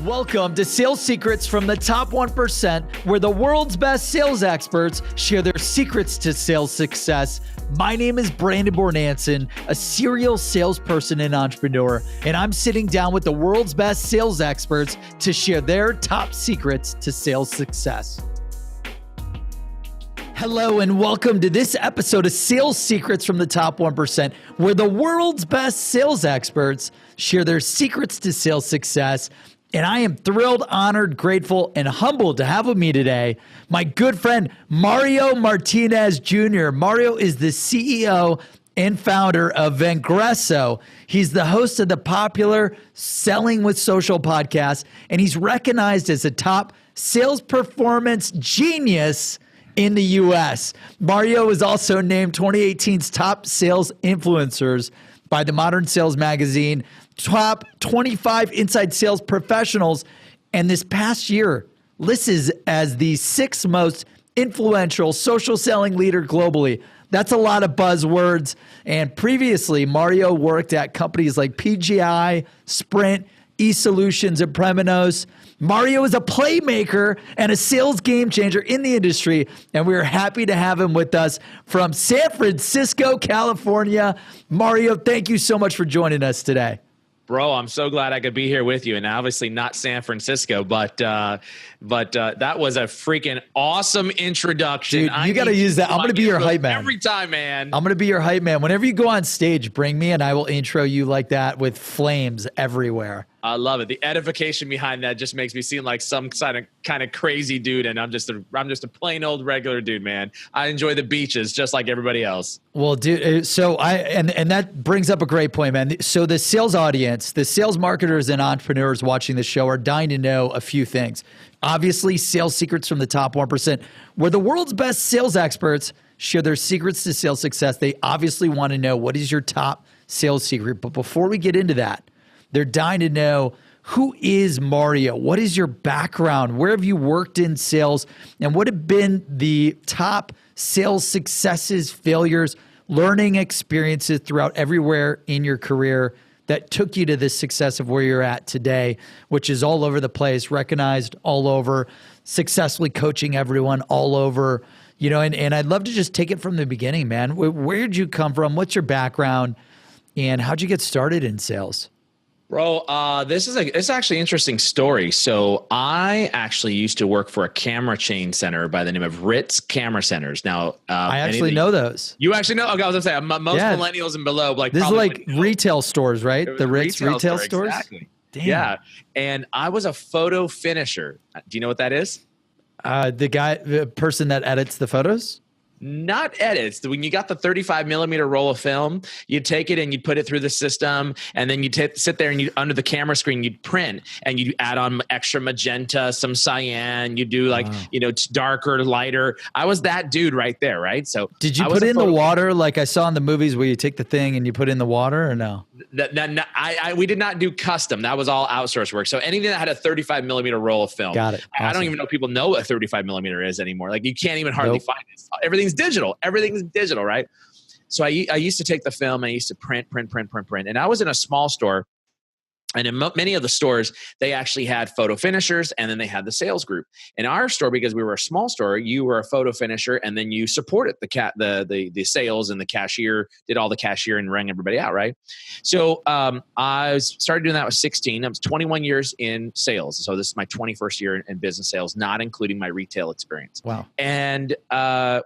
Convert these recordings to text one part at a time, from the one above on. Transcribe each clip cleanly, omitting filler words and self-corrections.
Welcome to Sales Secrets from the Top 1%, where the world's best sales experts share their secrets to sales success. My name is Brandon Bornancin, a serial salesperson and entrepreneur, and I'm sitting down with the world's best sales experts to share their top secrets to sales success. Hello and welcome to this episode of Sales Secrets from the Top 1%, where the world's best sales experts share their secrets to sales success. And I am thrilled, honored, grateful, and humbled to have with me today my good friend, Mario Martinez Jr. Mario is the CEO and founder of Vengreso. He's the host of the popular Selling with Social podcast, and he's recognized as a top sales performance genius in the U.S. Mario was also named 2018's top sales influencers by the Modern Sales magazine, top 25 inside sales professionals, and this past year listed as the sixth most influential social selling leader globally. That's a lot of buzzwords. And previously, Mario worked at companies like PGI, Sprint, eSolutions, and Premenos. Mario is a playmaker and a sales game changer in the industry, and we are happy to have him with us from San Francisco, California. Mario, thank you so much for joining us today. Bro, I'm so glad I could be here with you, and obviously not San Francisco, but that was a freaking awesome introduction. Dude, you got to use that. I'm going to be your hype man every time, man. I'm going to be your hype man. Whenever you go on stage, bring me, and I will intro you like that with flames everywhere. I love it. The edification behind that just makes me seem like some kind of crazy dude, and I'm just a plain old regular dude, man. I enjoy the beaches just like everybody else. Well, dude, so and that brings up a great point, man. So the sales audience, the sales marketers and entrepreneurs watching the show are dying to know a few things. Obviously, sales secrets from the top 1%, where the world's best sales experts share their secrets to sales success. They obviously want to know what is your top sales secret. But before we get into that, they're dying to know, who is Mario? What is your background? Where have you worked in sales? And what have been the top sales successes, failures, learning experiences throughout everywhere in your career that took you to this success of where you're at today, which is all over the place, recognized all over, successfully coaching everyone all over, and I'd love to just take it from the beginning, man. Where'd you come from? What's your background? And how'd you get started in sales? Bro, this is actually an interesting story. So I actually used to work for a camera chain center by the name of Ritz Camera Centers. Now, I actually know those. You actually know? Okay, I was gonna say most millennials and below, this is like retail stores, right? The Ritz retail stores. Exactly. Damn. Yeah, and I was a photo finisher. Do you know what that is? The person that edits the photos. Not edits. When you got the 35 millimeter roll of film, you'd take it and you'd put it through the system, and then you'd sit there and you under the camera screen, you'd print and you'd add on extra magenta, some cyan. You do darker, lighter. I was that dude right there, right? So did you put in the water like I saw in the movies where you take the thing and you put in the water, or no? We did not do custom. That was all outsourced work. So anything that had a 35 millimeter roll of film. Got it. Awesome. I don't even know if people know what 35 millimeter is anymore. Like you can't even hardly find it. Everything's digital. Everything's digital, right? So I used to take the film and I used to print. And I was in a small store. And in many of the stores, they actually had photo finishers, and then they had the sales group. In our store, because we were a small store, you were a photo finisher, and then you supported the sales, and the cashier did all the cashier and rang everybody out, right? So I started doing that when I was 16. I was 21 years in sales. So this is my 21st year in business sales, not including my retail experience. Wow. And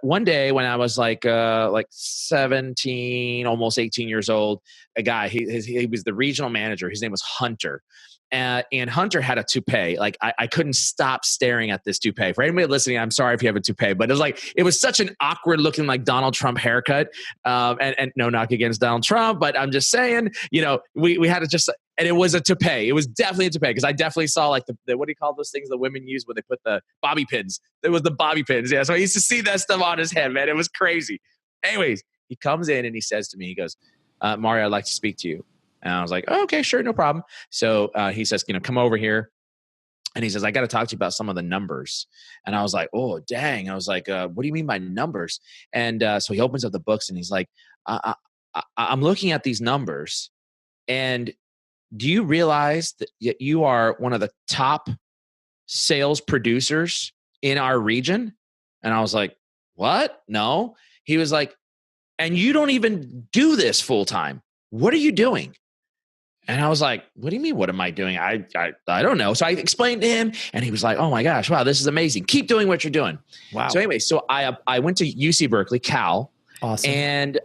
one day when I was like 17, almost 18 years old, a guy, he was the regional manager. His name was Hunter. And Hunter had a toupee. Like I couldn't stop staring at this toupee. For anybody listening, I'm sorry if you have a toupee, but it was such an awkward looking like Donald Trump haircut. And no knock against Donald Trump, but I'm just saying, we had to just, and it was a toupee. It was definitely a toupee because I definitely saw like the what do you call those things the women use when they put the bobby pins? It was the bobby pins. Yeah. So I used to see that stuff on his head, man. It was crazy. Anyways, he comes in and he says to me, he goes, Mario, I'd like to speak to you. And I was like, oh, okay, sure, no problem. So he says, come over here. And he says, I got to talk to you about some of the numbers. And I was like, oh, dang. I was like, what do you mean by numbers? And so he opens up the books and he's like, I'm looking at these numbers and do you realize that you are one of the top sales producers in our region? And I was like, what? No. He was like, and you don't even do this full time. What are you doing? And I was like, what do you mean? What am I doing? I don't know. So I explained to him and he was like, oh my gosh, wow, this is amazing. Keep doing what you're doing. Wow. So anyway, so I went to UC Berkeley, Cal. Awesome. And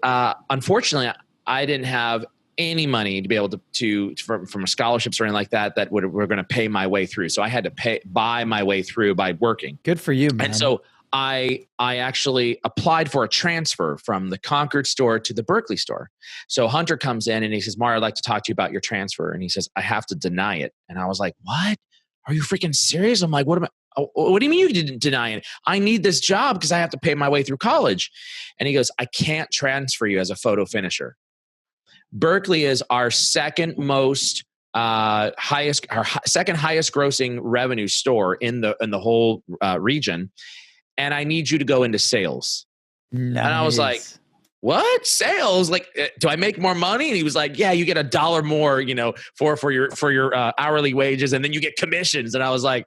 unfortunately, I didn't have any money to be able to from scholarships or anything like that were going to pay my way through. So I had to buy my way through by working. Good for you, man. And so I actually applied for a transfer from the Concord store to the Berkeley store. So Hunter comes in and he says, Mario, I'd like to talk to you about your transfer. And he says, I have to deny it. And I was like, what? Are you freaking serious? I'm like, what do you mean you didn't deny it? I need this job because I have to pay my way through college. And he goes, I can't transfer you as a photo finisher. Berkeley is our second highest grossing revenue store in the whole region. And I need you to go into sales. Nice. And I was like, what? Sales? Like, do I make more money? And he was like, yeah, you get $1 more, for your hourly wages. And then you get commissions. And I was like,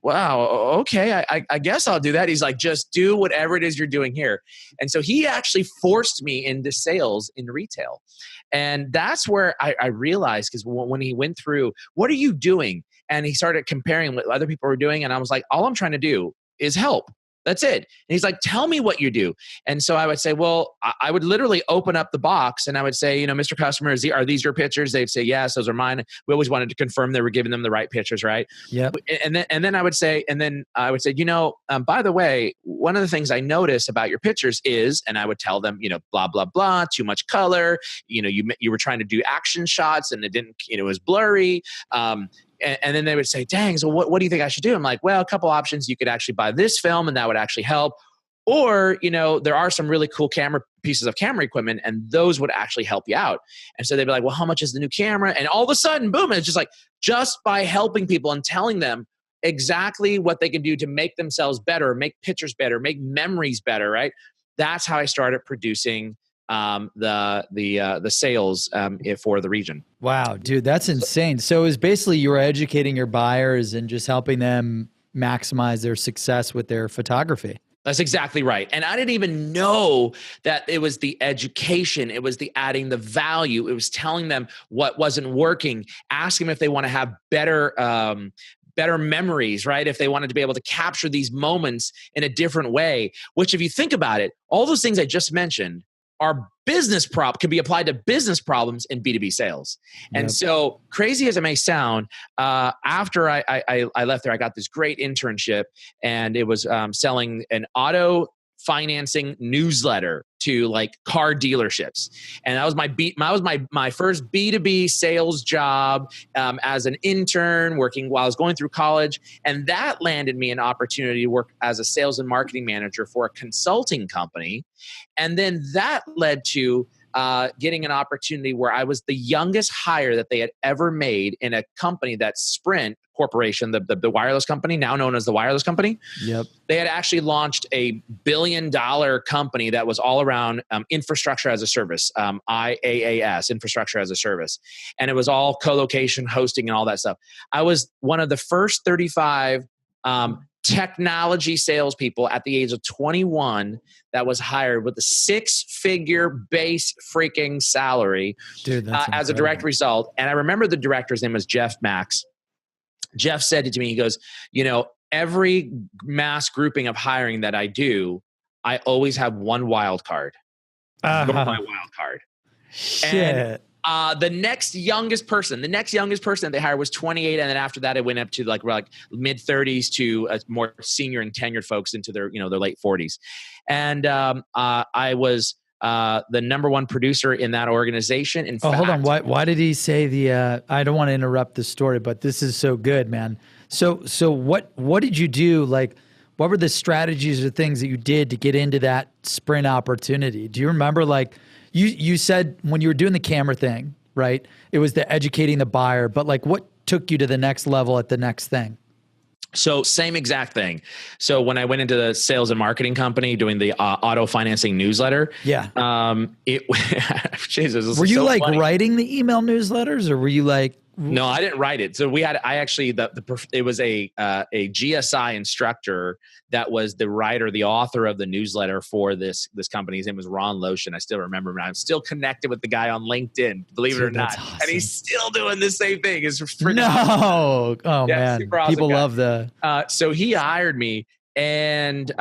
wow, okay, I guess I'll do that. He's like, just do whatever it is you're doing here. And so he actually forced me into sales in retail. And that's where I realized, because when he went through, what are you doing? And he started comparing what other people were doing. And I was like, all I'm trying to do is help. That's it. And he's like, tell me what you do. And so I would say, well, I would literally open up the box and I would say, Mr. Customer, are these your pictures? They'd say, yes, those are mine. We always wanted to confirm they were giving them the right pictures, right? Yep. And then I would say, by the way, one of the things I noticed about your pictures is, and I would tell them, blah, blah, blah, too much color. You were trying to do action shots and it didn't, it was blurry. And then they would say, dang, so what do you think I should do? I'm like, well, a couple options. You could actually buy this film and that would actually help. Or, there are some really cool pieces of camera equipment and those would actually help you out. And so they'd be like, well, how much is the new camera? And all of a sudden, boom, it's just by helping people and telling them exactly what they can do to make themselves better, make pictures better, make memories better, right? That's how I started producing the sales for the region. Wow, dude, that's insane. So it was basically you were educating your buyers and just helping them maximize their success with their photography. That's exactly right. And I didn't even know that it was the education. It was the adding the value. It was telling them what wasn't working, asking them if they want to have better memories, right? If they wanted to be able to capture these moments in a different way, which if you think about it, all those things I just mentioned are can be applied to business problems in B2B sales. And so crazy as it may sound, after I left there, I got this great internship and it was selling an auto financing newsletter to like car dealerships. And that was my first B2B sales job as an intern working while I was going through college. And that landed me an opportunity to work as a sales and marketing manager for a consulting company. And then that led to getting an opportunity where I was the youngest hire that they had ever made in a company that's Sprint Corporation, the wireless company, now known as the wireless company. Yep. They had actually launched a $1 billion company that was all around infrastructure as a service, IaaS, infrastructure as a service. And it was all co-location, hosting, and all that stuff. I was one of the first 35 technology salespeople at the age of 21 that was hired with a 6-figure base freaking salary. Dude, that's as a direct result. And I remember the director's name was Jeff Max. Jeff said it to me, he goes, every mass grouping of hiring that I do, I always have one wild card. You're my wild card. Shit. And the next youngest person that they hired was 28. And then after that, it went up to like mid 30s to more senior and tenured folks into their late 40s. And I was the number one producer in that organization. In fact, hold on. Why did he say I don't want to interrupt the story, but this is so good, man. So what did you do? Like, what were the strategies or things that you did to get into that Sprint opportunity? Do you remember, like, you said when you were doing the camera thing, right? It was the educating the buyer, but like what took you to the next level at the next thing? So same exact thing. So when I went into the sales and marketing company doing the auto financing newsletter, yeah, Jesus, were you so like funny. writing the email newsletters, or were you like No, I didn't write it. So it was a GSI instructor that was the writer, the author of the newsletter for this company. His name was Ron Lotion. I still remember him. I'm still connected with the guy on LinkedIn, believe it or not. Awesome. And he's still doing the same thing. It's freaking awesome. Oh man, super awesome people guy. love the. So he hired me. And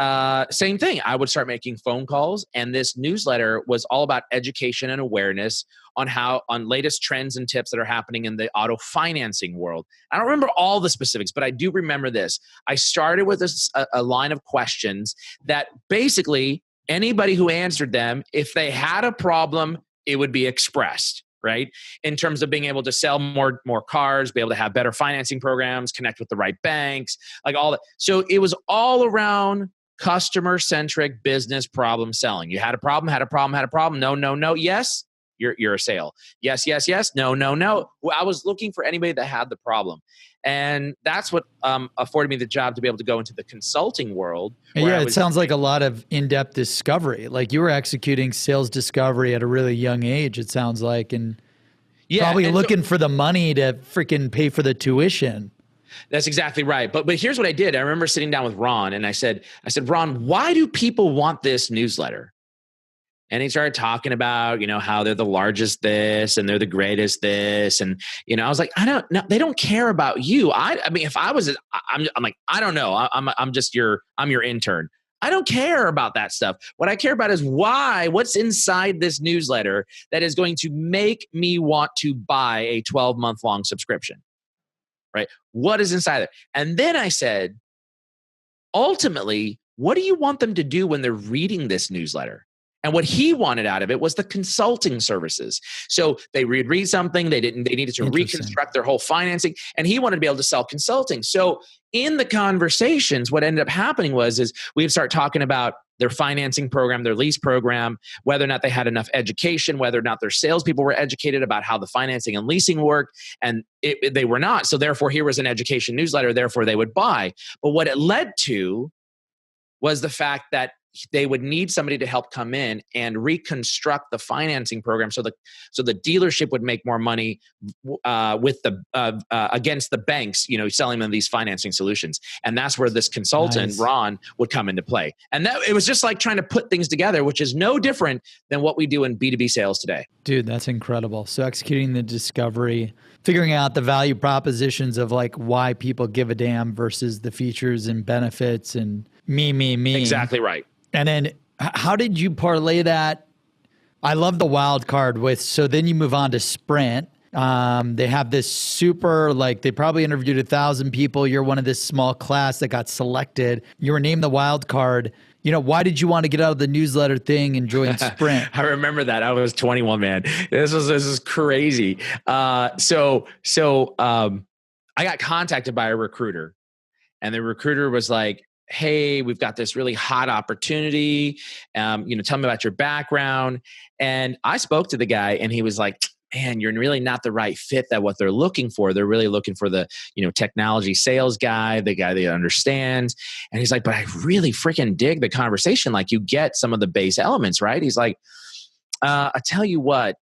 same thing, I would start making phone calls, and this newsletter was all about education and awareness on latest trends and tips that are happening in the auto financing world. I don't remember all the specifics, but I do remember this. I started with a line of questions that basically anybody who answered them, if they had a problem, it would be expressed. Right? In terms of being able to sell more cars, be able to have better financing programs, connect with the right banks, like all that. So it was all around customer-centric business problem selling. You had a problem. No. Yes, you're a sale. Yes. No. Well, I was looking for anybody that had the problem. And that's what afforded me the job to be able to go into the consulting world. Yeah, it sounds like a lot of in-depth discovery. Like you were executing sales discovery at a really young age, it sounds like, and probably looking for the money to freaking pay for the tuition. That's exactly right. But here's what I did. I remember sitting down with Ron and I said, Ron, why do people want this newsletter? And he started talking about, how they're the largest this and they're the greatest this. And, I was like, I don't know. They don't care about you. I mean, if I was, I'm like, I don't know. I'm your intern. I don't care about that stuff. What I care about is what's inside this newsletter that is going to make me want to buy a 12-month long subscription, right? What is inside it? And then I said, ultimately, what do you want them to do when they're reading this newsletter? And what he wanted out of it was the consulting services. So they read something, they needed to reconstruct their whole financing, and he wanted to be able to sell consulting. So in the conversations, what ended up happening is we'd start talking about their financing program, their lease program, whether or not they had enough education, whether or not their salespeople were educated about how the financing and leasing worked, and they were not. So therefore, here was an education newsletter, therefore they would buy. But what it led to was the fact that they would need somebody to help come in and reconstruct the financing program so the dealership would make more money with against the banks, selling them these financing solutions. And that's where this consultant, Ron, would come into play. And that it was just like trying to put things together, which is no different than what we do in B2B sales today. Dude, that's incredible. So executing the discovery, figuring out the value propositions of like why people give a damn versus the features and benefits and me. Exactly right. And then how did you parlay that? I love the wild card so then you move on to Sprint. They have this super, they probably interviewed 1,000 people. You're one of this small class that got selected. You were named the wild card. Why did you want to get out of the newsletter thing and join Sprint? I remember that. I was 21, man. This is crazy. So I got contacted by a recruiter, and the recruiter was like, hey, we've got this really hot opportunity. Tell me about your background. And I spoke to the guy, and he was like, man, you're really not the right fit that what they're looking for. They're really looking for the, technology sales guy, the guy that understands. And he's like, but I really freaking dig the conversation. Like, you get some of the base elements, right? He's like, I tell you what,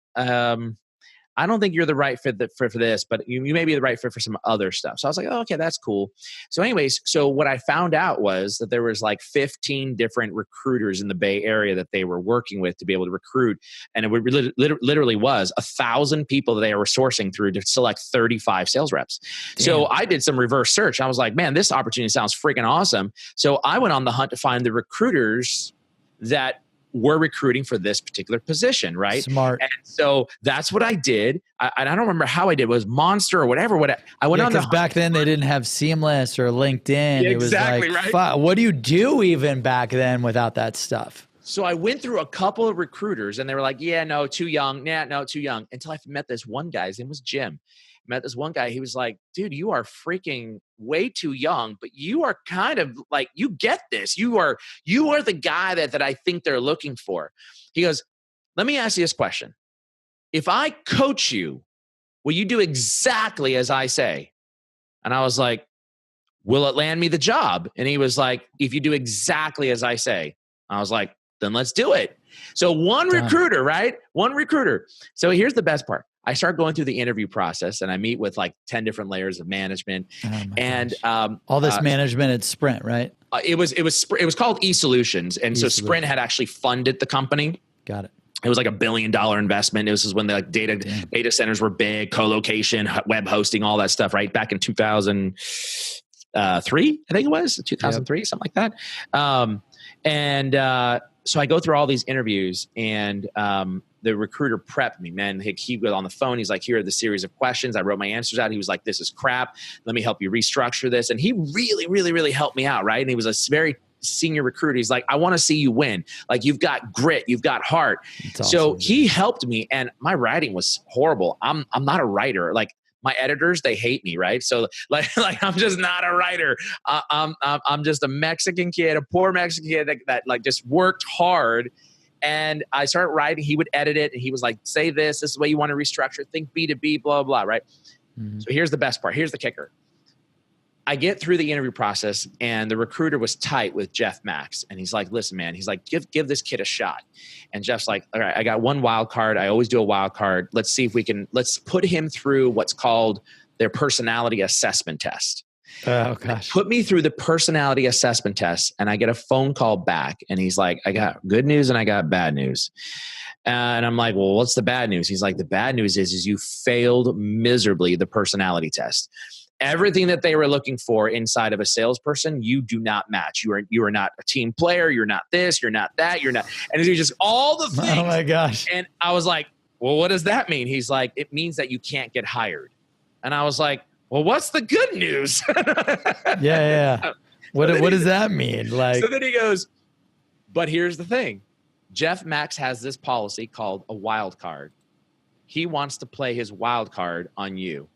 I don't think you're the right fit for this, but you may be the right fit for some other stuff. So I was like, oh, okay, that's cool. So anyways, what I found out was that there was 15 different recruiters in the Bay Area that they were working with to be able to recruit. And it literally was 1,000 people that they were sourcing through to select 35 sales reps. Damn. So I did some reverse search. I was like, man, this opportunity sounds freaking awesome. So I went on the hunt to find the recruiters that were recruiting for this particular position, right? Smart. And so that's what I did. I don't remember how I did. It was Monster or whatever. I went on because back then they didn't have Seamless or LinkedIn. Yeah, it was exactly right. What do you do even back then without that stuff? So I went through a couple of recruiters, and they were like, yeah, no, too young. Yeah, no, too young. Until I met this one guy. His name was Jim. Met this one guy. He was like, dude, you are freaking way too young, but you are kind of like, you get this. You are the guy that I think they're looking for. He goes, let me ask you this question. If I coach you, will you do exactly as I say? And I was like, will it land me the job? And he was like, if you do exactly as I say. I was like, then let's do it. So one recruiter, right? One recruiter. So here's the best part. I start going through the interview process, and I meet with like 10 different layers of management. Oh my And gosh. All this management at Sprint, right? It was called eSolutions, and so Sprint had actually funded the company. Got it. It was like $1 billion investment. This is when the like data centers were big, co-location, web hosting, all that stuff, right? Back in 2003, I think it was 2003, something like that. So I go through all these interviews, and the recruiter prepped me, man. He was on the phone. He's like, here are the series of questions. I wrote my answers out. He was like, this is crap. Let me help you restructure this. And he really, really, really helped me out, right? And he was a very senior recruiter. He's like, I want to see you win. Like, you've got grit, you've got heart. So he helped me, and my writing was horrible. I'm not a writer. Like, my editors, they hate me, right? So like I'm just not a writer. I'm just a Mexican kid, a poor Mexican kid that like just worked hard. And I started writing. He would edit it, and he was like, say this is the way you want to restructure. Think B2B, blah, blah, right? Mm-hmm. So here's the best part. Here's the kicker. I get through the interview process, and the recruiter was tight with Jeff Max. And he's like, listen, man, he's like, give this kid a shot. And Jeff's like, all right, I got one wild card. I always do a wild card. Let's see if let's put him through what's called their personality assessment test. Oh, gosh. Put me through the personality assessment test, and I get a phone call back, and he's like, I got good news and I got bad news. And I'm like, well, what's the bad news? He's like, the bad news is you failed miserably the personality test. Everything that they were looking for inside of a salesperson, you do not match. You are not a team player. You're not this. You're not that. You're not. And it's just all the things. Oh my gosh. And I was like, well, what does that mean? He's like, it means that you can't get hired. And I was like, well, what's the good news? Yeah. What does that mean? Like, so then he goes, but here's the thing. Jeff Max has this policy called a wild card. He wants to play his wild card on you.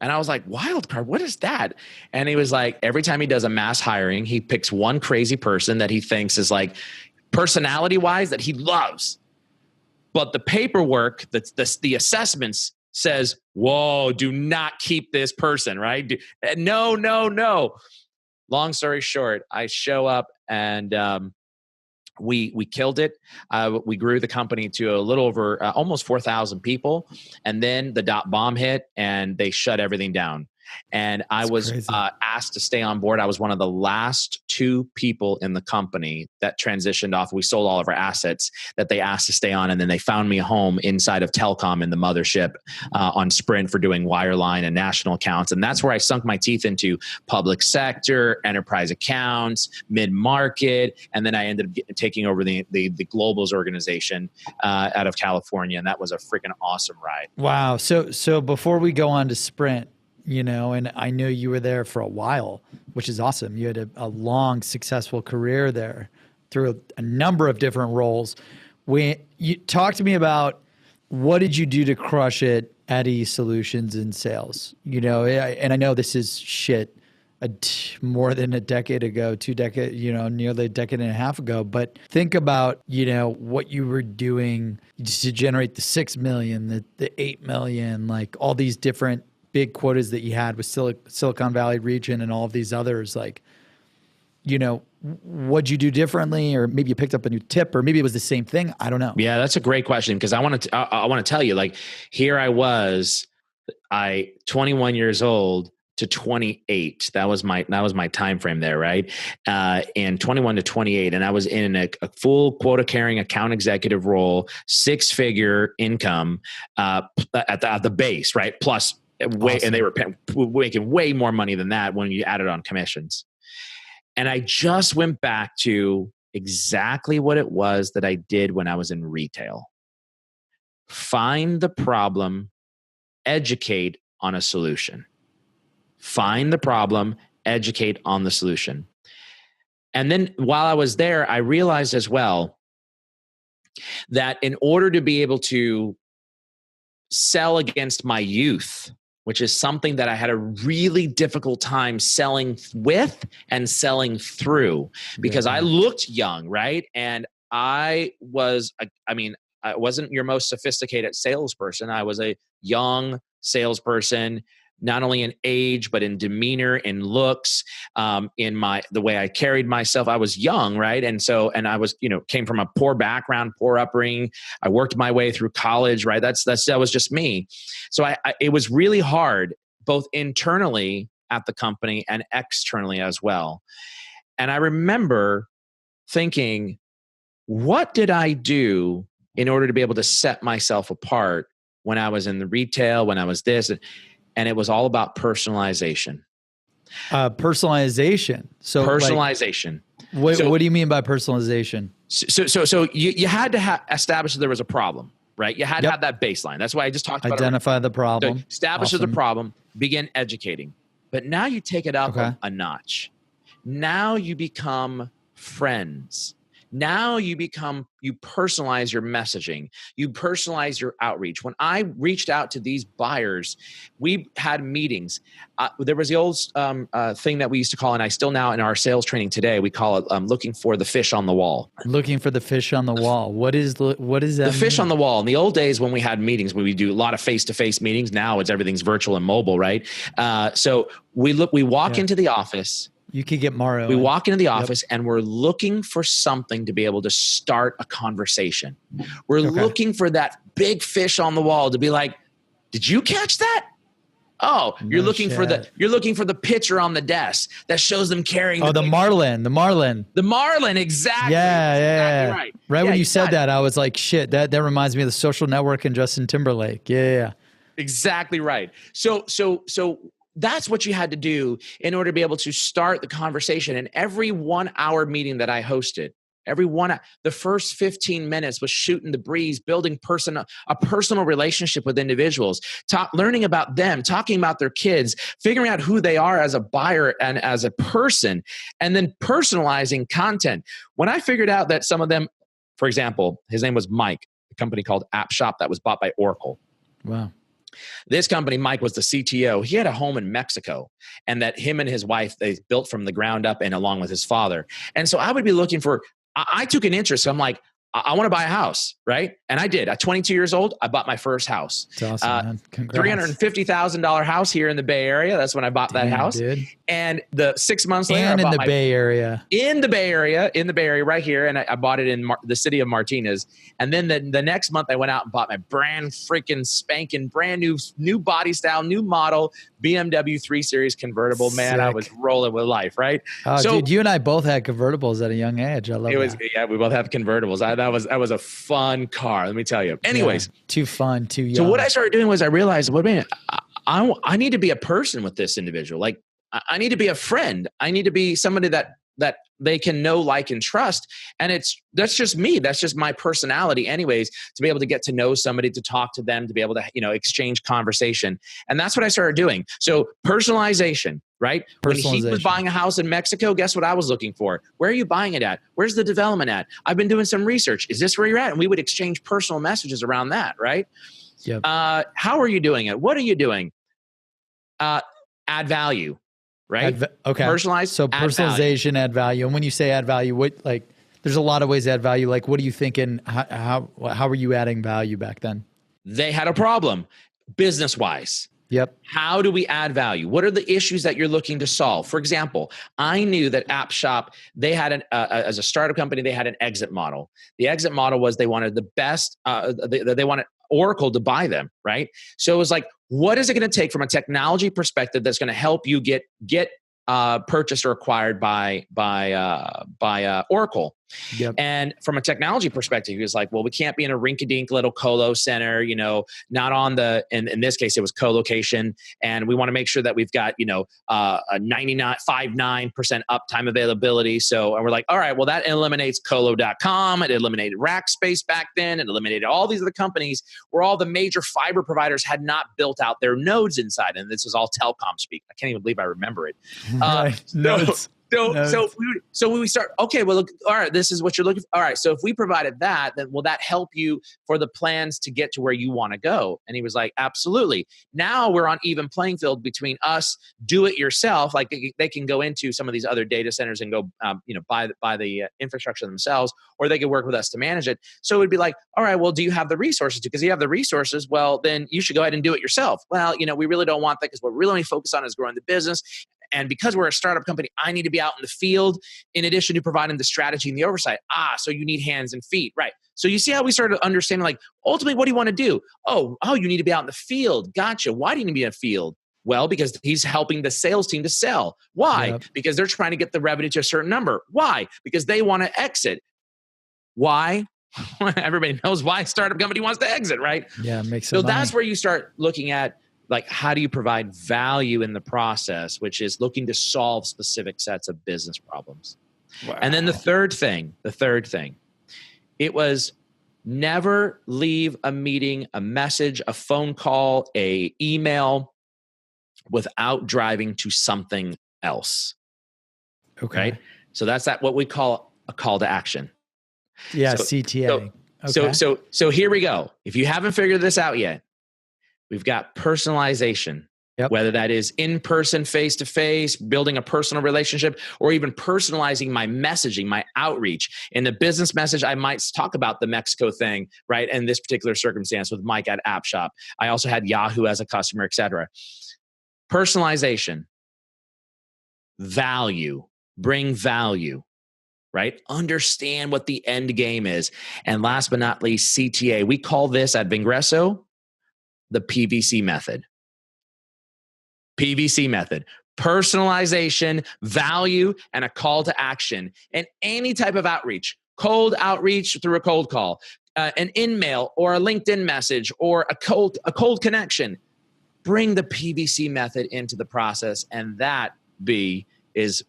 And I was like, wild card, what is that? And he was like, every time he does a mass hiring, he picks one crazy person that he thinks is like personality wise that he loves. But the paperwork, the assessments says, whoa, do not keep this person, right? No. Long story short, I show up, and we killed it. We grew the company to a little over almost 4,000 people. And then the .bomb hit, and they shut everything down. And I was asked to stay on board. I was one of the last 2 people in the company that transitioned off. We sold all of our assets that they asked to stay on. And then they found me a home inside of telecom in the mothership on Sprint for doing wireline and national accounts. And that's where I sunk my teeth into public sector, enterprise accounts, mid-market. And then I ended up taking over the Globals organization out of California. And that was a freaking awesome ride. Wow. So before we go on to Sprint, and I know you were there for a while, which is awesome. You had a long, successful career there through a number of different roles. When you talk to me about what did you do to crush it at eSolutions in sales? And I know this is shit more than a decade ago, 2 decades, nearly a decade and a half ago. But think about, what you were doing to generate the 6 million, the 8 million, like all these different big quotas that you had with Silicon Valley region and all of these others. Like, what'd you do differently? Or maybe you picked up a new tip, or maybe it was the same thing. I don't know. Yeah, that's a great question, because I want to tell you, like, here I was, 21 years old to 28. That was my time frame there, right? And 21 to 28, and I was in a full quota carrying account executive role, 6-figure income at the base, right? Plus awesome. And they were making way more money than that when you added on commissions. And I just went back to exactly what it was that I did when I was in retail. Find the problem, educate on a solution. Find the problem, educate on the solution. And then while I was there, I realized as well that in order to be able to sell against my youth, which is something that I had a really difficult time selling with and selling through, because I looked young, right? And I wasn't your most sophisticated salesperson. I was a young salesperson, not only in age, but in demeanor, in looks, in the way I carried myself. I was young, right? And I was, came from a poor background, poor upbringing. I worked my way through college, right? That was just me. So it was really hard, both internally at the company and externally as well. And I remember thinking, what did I do in order to be able to set myself apart when I was in the retail, when I was this? And it was all about personalization. Personalization. So personalization. What do you mean by personalization? So you had to establish that there was a problem, right? You had to have that baseline. That's why I just talked about identify the problem. So establish the problem, begin educating. But now you take it up a notch. Now you become friends. Now you personalize your messaging. You personalize your outreach. When I reached out to these buyers, we had meetings. There was the old thing that we used to call, and I still now in our sales training today, we call it looking for the fish on the wall. Looking for the fish on the wall. What is that? The fish on the wall. In the old days when we had meetings, when we do a lot of face-to-face meetings, now everything's virtual and mobile, right? So we walk into the office. You could get Mario. We walk into the office and we're looking for something to be able to start a conversation. We're looking for that big fish on the wall to be like, did you catch that? Oh, you're looking for the picture on the desk that shows them carrying. The Marlin. The Marlin, exactly. Yeah. Exactly right. When you said that, I was like, shit, that reminds me of The Social Network and Justin Timberlake. Yeah. Exactly right. So that's what you had to do in order to be able to start the conversation. And every 1 hour meeting that I hosted, the first 15 minutes was shooting the breeze, building a personal relationship with individuals, learning about them, talking about their kids, figuring out who they are as a buyer and as a person, and then personalizing content. When I figured out that some of them, for example, his name was Mike, a company called App Shop that was bought by Oracle. Wow. This company, Mike was the CTO. He had a home in Mexico, and that him and his wife, they built from the ground up and along with his father. And so I would be looking for, I took an interest. So I'm like, I want to buy a house, right? And I did. At 22 years old, I bought my first house. That's awesome, man. Congrats. $350,000 house here in the Bay Area. That's when I bought that house. Dude. And the 6 months later, and in the Bay Area, right here. And I bought it in the city of Martinez. And then the next month I went out and bought my brand freaking spanking brand new body style, new model BMW 3 Series convertible. Man, I was rolling with life, right? So, dude, you and I both had convertibles at a young age. I love it. Yeah, we both have convertibles. That was a fun car, let me tell you. Anyways. Yeah, too fun, too young. So what I started doing was I realized, I need to be a person with this individual. Like, I need to be a friend. I need to be somebody that they can know, like, and trust. And that's just me. That's just my personality anyways, to be able to get to know somebody, to talk to them, to be able to, exchange conversation. And that's what I started doing. So personalization, right? When he was buying a house in Mexico, guess what I was looking for? Where are you buying it at? Where's the development at? I've been doing some research. Is this where you're at? And we would exchange personal messages around that, right? Yep. How are you doing it? What are you doing? Add value. Right? Okay. Personalized. So personalization, add value. And when you say add value, there's a lot of ways to add value. Like, what are you thinking? How were you adding value back then? They had a problem business-wise. Yep. How do we add value? What are the issues that you're looking to solve? For example, I knew that App Shop, they had as a startup company, they had an exit model. The exit model was they wanted the best, they wanted Oracle to buy them, right? So it was like, what is it going to take from a technology perspective that's going to help you get purchased or acquired by Oracle? Yep. And from a technology perspective, he was like, well, we can't be in a rinky-dink little colo center, not on in this case, it was co-location. And we want to make sure that we've got, a 99.59% uptime availability. So, and we're like, all right, well, that eliminates colo.com. It eliminated Rackspace back then. It eliminated all these other companies where all the major fiber providers had not built out their nodes inside. And this was all telecom speak. I can't even believe I remember it. Nodes. So we start, okay, well, look, all right, this is what you're looking for. All right. So if we provided that, then will that help you for the plans to get to where you want to go? And he was like, absolutely. Now we're on even playing field between us, do it yourself. Like they can go into some of these other data centers and go, buy the infrastructure themselves, or they could work with us to manage it. So it would be like, all right, well, do you have the resources to? Because you have the resources, well, then you should go ahead and do it yourself. Well, we really don't want that because what we're really focused on is growing the business. And because we're a startup company, I need to be out in the field in addition to providing the strategy and the oversight. So you need hands and feet, right? So you see how we started understanding, like, ultimately, what do you want to do? Oh, you need to be out in the field. Gotcha. Why do you need to be in the field? Well, because he's helping the sales team to sell. Why? Yep. Because they're trying to get the revenue to a certain number. Why? Because they want to exit. Why? Everybody knows why a startup company wants to exit, right? Yeah, it makes sense. So that's where you start looking at, like, how do you provide value in the process, which is looking to solve specific sets of business problems. Wow. And then the third thing, it was never leave a meeting, a message, a phone call, a email without driving to something else. Okay. Right? So that's what we call a call to action. Yeah, CTA. So here we go. If you haven't figured this out yet, we've got personalization, whether that is in-person, face-to-face, building a personal relationship, or even personalizing my messaging, my outreach. In the business message, I might talk about the Mexico thing, right? In this particular circumstance with Mike at App Shop. I also had Yahoo as a customer, et cetera. Personalization, value, bring value, right? Understand what the end game is. And last but not least, CTA. We call this at Vengreso the PVC method. PVC method. Personalization, value, and a call to action. And any type of outreach, cold outreach through a cold call, an in-mail or a LinkedIn message or a cold connection. Bring the PVC method into the process, and that is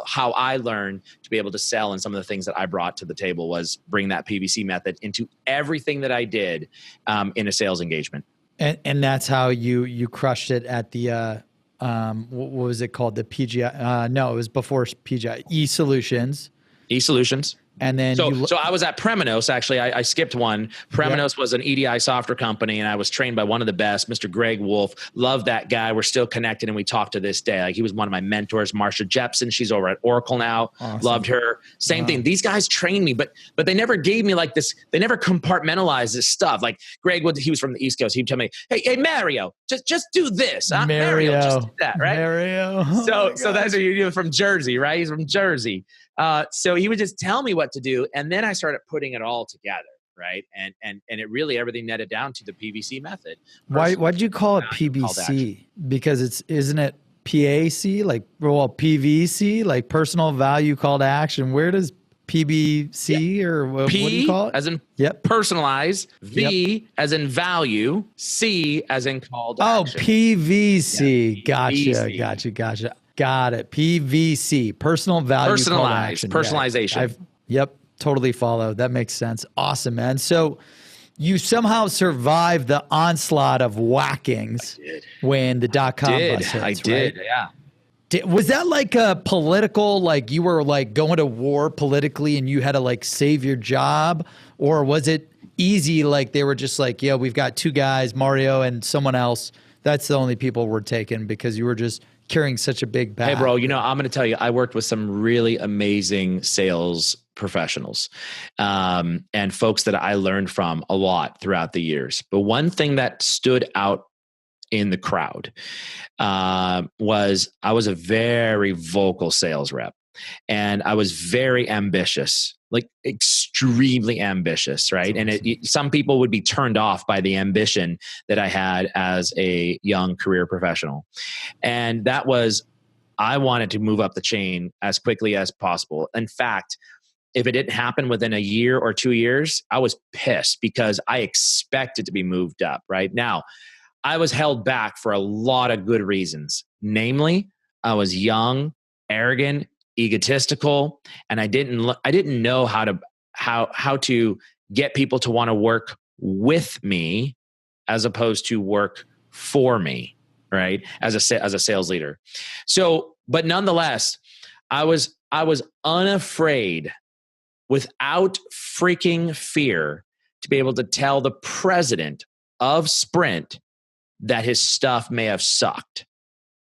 how I learned to be able to sell, and some of the things that I brought to the table was bring that PVC method into everything that I did in a sales engagement. And that's how you crushed it at the what was it called? The PGI? No, it was before PGI. eSolutions. And then so I was at Premenos. Actually, I skipped one. Premenos was an EDI software company, and I was trained by one of the best, Mr. Greg Wolf. Love that guy. We're still connected, and we talk to this day. Like, he was one of my mentors. Marcia Jepson, she's over at Oracle now. Awesome. Loved her. Same thing. These guys trained me, but they never gave me like this. They never compartmentalized this stuff. Like Greg, he was from the East Coast. He'd tell me, "Hey, Mario, just do this. Huh? Mario, just do that." Right? Mario. So that's what you're from Jersey, right? He's from Jersey. So he would just tell me what to do, and then I started putting it all together, right? And it really, everything netted down to the PVC method. Why'd you call it PVC? Because isn't it PAC, like, well, PVC, like personal value call to action? Where does PVC or what do you call it? As in personalize, V as in value, C as in call to action. PVC. Yeah, Gotcha. Got it. PVC, personal value call to action. Personalization. Totally follow. That makes sense. Awesome, man. So you somehow survived the onslaught of whackings when the .com bust hits, I did, right? yeah. Was that like a political, like you were like going to war politically and you had to like save your job? Or was it easy, like they were just like, yeah, we've got two guys, Mario and someone else. That's the only people we're taking because you were just carrying such a big bag. Hey, bro, I'm going to tell you, I worked with some really amazing sales professionals and folks that I learned from a lot throughout the years. But one thing that stood out in the crowd was I was a very vocal sales rep, and I was very ambitious, like extremely ambitious, right? And some people would be turned off by the ambition that I had as a young career professional. And that was, I wanted to move up the chain as quickly as possible. In fact, if it didn't happen within a year or 2 years, I was pissed because I expected to be moved up, right? Now, I was held back for a lot of good reasons. Namely, I was young, arrogant, egotistical, and I didn't know how to get people to want to work with me as opposed to work for me, right? As a sales leader. So, but nonetheless, I was unafraid, without freaking fear, to be able to tell the president of Sprint that his stuff may have sucked.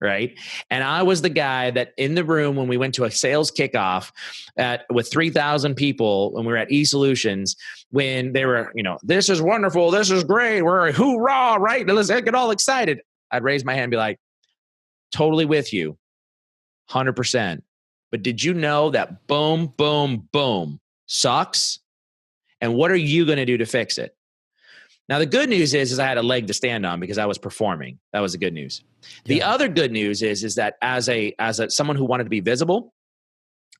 Right. And I was the guy that in the room when we went to a sales kickoff with 3,000 people, when we were at eSolutions, when they were, this is wonderful, this is great, we're hoorah, right? Let's get all excited. I'd raise my hand and be like, totally with you, 100%. But did you know that boom, boom, boom sucks? And what are you going to do to fix it? Now, the good news is I had a leg to stand on because I was performing. That was the good news. The other good news is that as someone who wanted to be visible,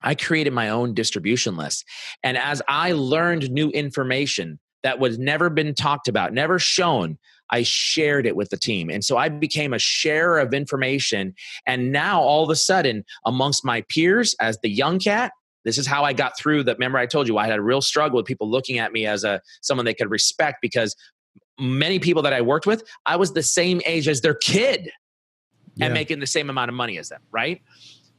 I created my own distribution list. And as I learned new information that was never been talked about, never shown, I shared it with the team. And so I became a sharer of information. And now all of a sudden, amongst my peers, as the young cat, this is how I got through that. Remember, I told you I had a real struggle with people looking at me as someone they could respect, because many people that I worked with, I was the same age as their kid and making the same amount of money as them, right?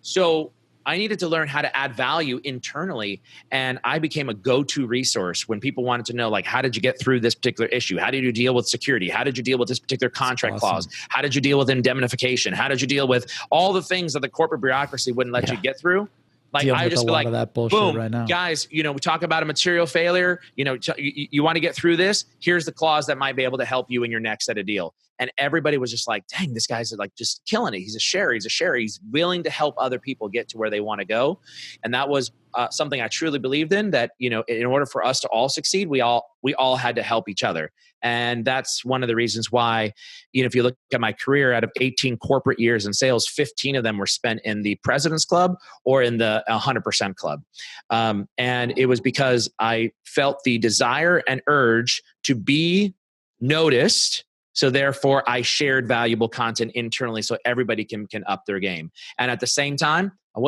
So I needed to learn how to add value internally, and I became a go-to resource when people wanted to know, like, how did you get through this particular issue? How did you deal with security? How did you deal with this particular contract clause? How did you deal with indemnification? How did you deal with all the things that the corporate bureaucracy wouldn't let you get through? Like, I just be like, that boom, right now. Guys, we talk about a material failure. You want to get through this? Here's the clause that might be able to help you in your next set of deal. And everybody was just like, dang, this guy's like just killing it. He's a sharer. He's willing to help other people get to where they want to go. And that was something I truly believed in, that, in order for us to all succeed, we all had to help each other. And that's one of the reasons why, if you look at my career, out of 18 corporate years in sales, 15 of them were spent in the President's Club or in the 100% Club. And it was because I felt the desire and urge to be noticed. So therefore, I shared valuable content internally so everybody can up their game. And at the same time, I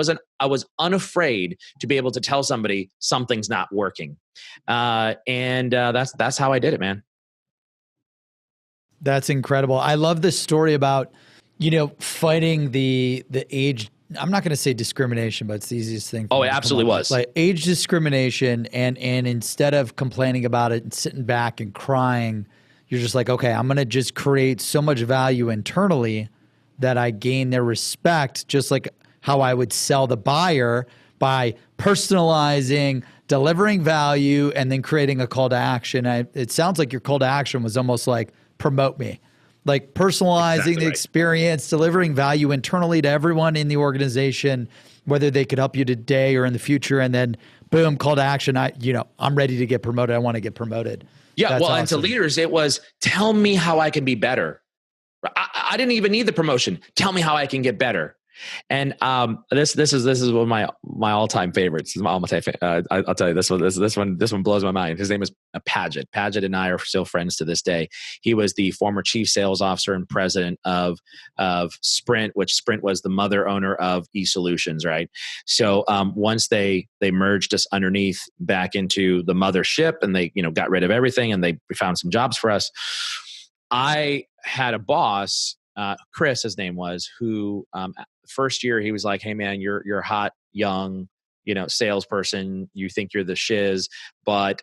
was unafraid to be able to tell somebody something's not working. That's how I did it, man. That's incredible. I love this story about, fighting the age. I'm not going to say discrimination, but it's the easiest thing. Oh, it absolutely was. Like age discrimination. And instead of complaining about it and sitting back and crying, you're just like, okay, I'm going to just create so much value internally that I gain their respect, just like how I would sell the buyer by personalizing, delivering value, and then creating a call to action. It sounds like your call to action was almost like, promote me, like personalizing the experience, delivering value internally to everyone in the organization, whether they could help you today or in the future. And then boom, call to action. I'm ready to get promoted. I want to get promoted. Yeah. That's awesome. And to leaders, it was, tell me how I can be better. I didn't even need the promotion. Tell me how I can get better. And this is one of my all-time favorites. I'll tell you this one blows my mind. His name is Paget. Paget and I are still friends to this day. He was the former chief sales officer and president of Sprint, which Sprint was the mother owner of eSolutions, right? So once they merged us underneath back into the mothership, and they got rid of everything, and they found some jobs for us. I had a boss, Chris, his name was, who first year he was like, hey man, you're a hot, young, salesperson. You think you're the shiz, but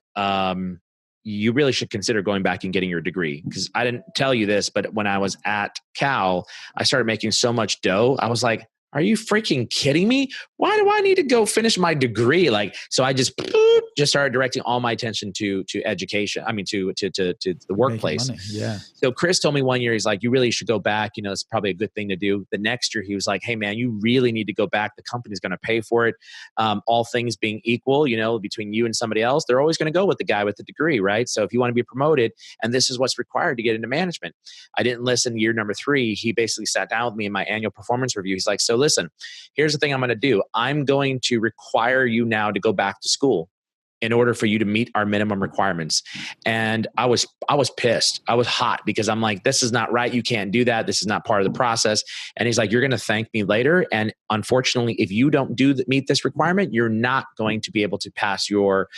you really should consider going back and getting your degree. Because I didn't tell you this, but when I was at Cal, I started making so much dough. I was like, are you freaking kidding me? Why do I need to go finish my degree? So I just started directing all my attention to education. I mean, to the workplace. Yeah. So Chris told me one year, he's like, you really should go back. It's probably a good thing to do. The next year he was like, hey man, you really need to go back. The company's going to pay for it. All things being equal, between you and somebody else, they're always going to go with the guy with the degree, right? So if you want to be promoted, and this is what's required to get into management. I didn't listen. Year number 3, he basically sat down with me in my annual performance review. He's like, so listen, here's the thing I'm going to do. I'm going to require you now to go back to school in order for you to meet our minimum requirements. And I was pissed. I was hot because I'm like, this is not right. You can't do that. This is not part of the process. And he's like, you're going to thank me later. And unfortunately, if you don't meet this requirement, you're not going to be able to pass your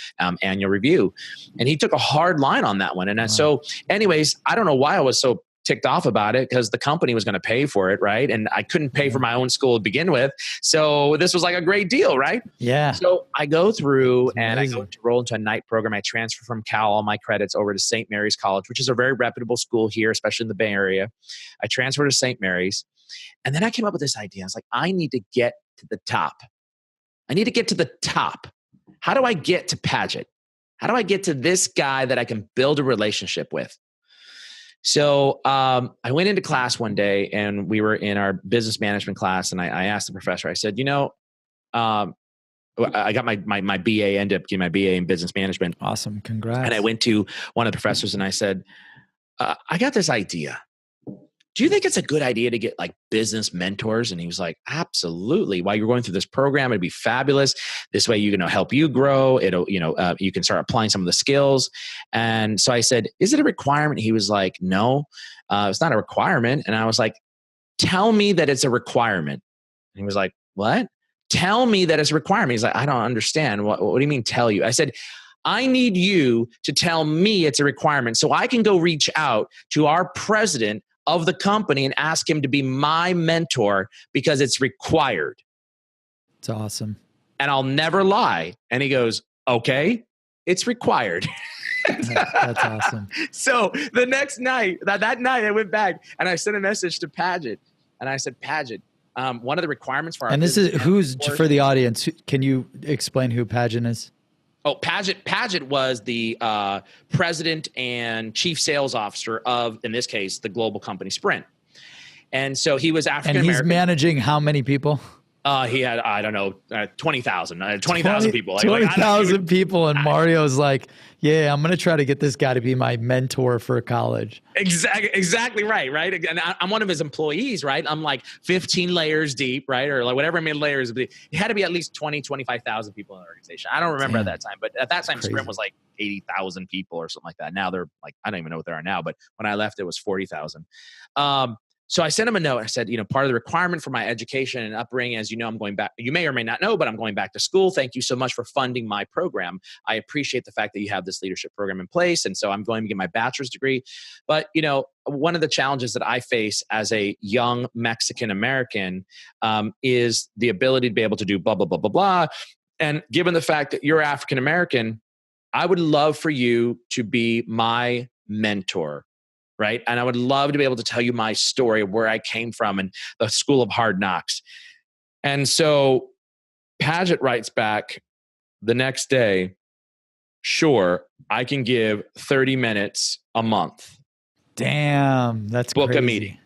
annual review. And he took a hard line on that one. And so anyways, I don't know why I was so ticked off about it because the company was going to pay for it, right? And I couldn't pay for my own school to begin with. So this was like a great deal, right? Yeah. So I go through and I go to roll into a night program. I transfer from Cal, all my credits over to St. Mary's College, which is a very reputable school here, especially in the Bay Area. I transferred to St. Mary's. And then I came up with this idea. I was like, I need to get to the top. I need to get to the top. How do I get to Paget? How do I get to this guy that I can build a relationship with? So I went into class one day and we were in our business management class. And I asked the professor, I said, I got my BA, ended up getting my BA in business management. Awesome. Congrats. And I went to one of the professors and I said, I got this idea. Do you think it's a good idea to get like business mentors? And he was like, absolutely. While you're going through this program, it'd be fabulous. This way, you're going to help you grow. It'll, you can start applying some of the skills. And so I said, is it a requirement? He was like, no, it's not a requirement. And I was like, tell me that it's a requirement. And he was like, what? Tell me that it's a requirement. He's like, I don't understand. What do you mean tell you? I said, I need you to tell me it's a requirement so I can go reach out to our president of the company and ask him to be my mentor because it's required. It's awesome. And I'll never lie. And he goes, okay, it's required. That's awesome. So the next night, that night I went back and I sent a message to Paget and I said, Paget, one of the requirements for our and this is who's for the audience. Can you explain who Paget is? Oh, Paget was the president and chief sales officer of, in this case, the global company Sprint. And so he was African-American. And he's managing how many people? He had, I don't know, 20,000 people. 20,000 people. And Mario's like, yeah, I'm going to try to get this guy to be my mentor for college. Exactly right. And I'm one of his employees, right? I'm like 15 layers deep, right? Or like whatever many layers. It had to be at least 20, 25,000 people in the organization. I don't remember at that time, but at that time, crazy. Sprint was like 80,000 people or something like that. Now they're like, I don't even know what they are now, but when I left, it was 40,000. So I sent him a note. I said, part of the requirement for my education and upbringing, as you know, I'm going back. You may or may not know, but I'm going back to school. Thank you so much for funding my program. I appreciate the fact that you have this leadership program in place. And so I'm going to get my bachelor's degree. But, one of the challenges that I face as a young Mexican American is the ability to be able to do blah, blah, blah, blah, blah. And given the fact that you're African American, I would love for you to be my mentor. Right. And I would love to be able to tell you my story of where I came from and the school of hard knocks. And so Paget writes back the next day, sure, I can give 30 minutes a month. Damn, that's book crazy. A meeting.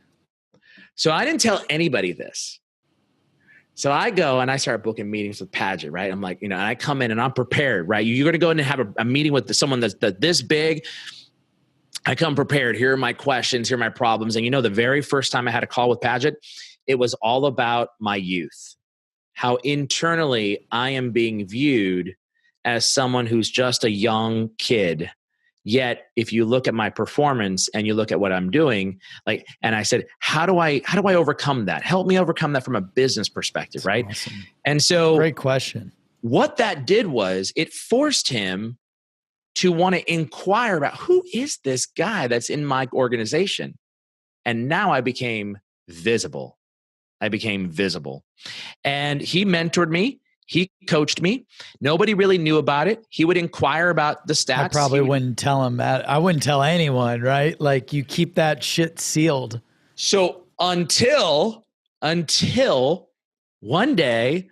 So I didn't tell anybody this. So I go and I start booking meetings with Paget, right? I'm like, and I come in and I'm prepared, right? You're going to go in and have a meeting with someone that's this big. I come prepared. Here are my questions. Here are my problems. And the very first time I had a call with Paget, it was all about my youth, how internally I am being viewed as someone who's just a young kid. Yet, if you look at my performance and you look at what I'm doing, and I said, how do I overcome that? Help me overcome that from a business perspective, right? Awesome. And so, great question. What that did was it forced him to want to inquire about who is this guy that's in my organization. And now I became visible. And he mentored me. He coached me. Nobody really knew about it. He would inquire about the stats. I probably wouldn't tell him that. I wouldn't tell anyone, right? Like you keep that shit sealed. So until one day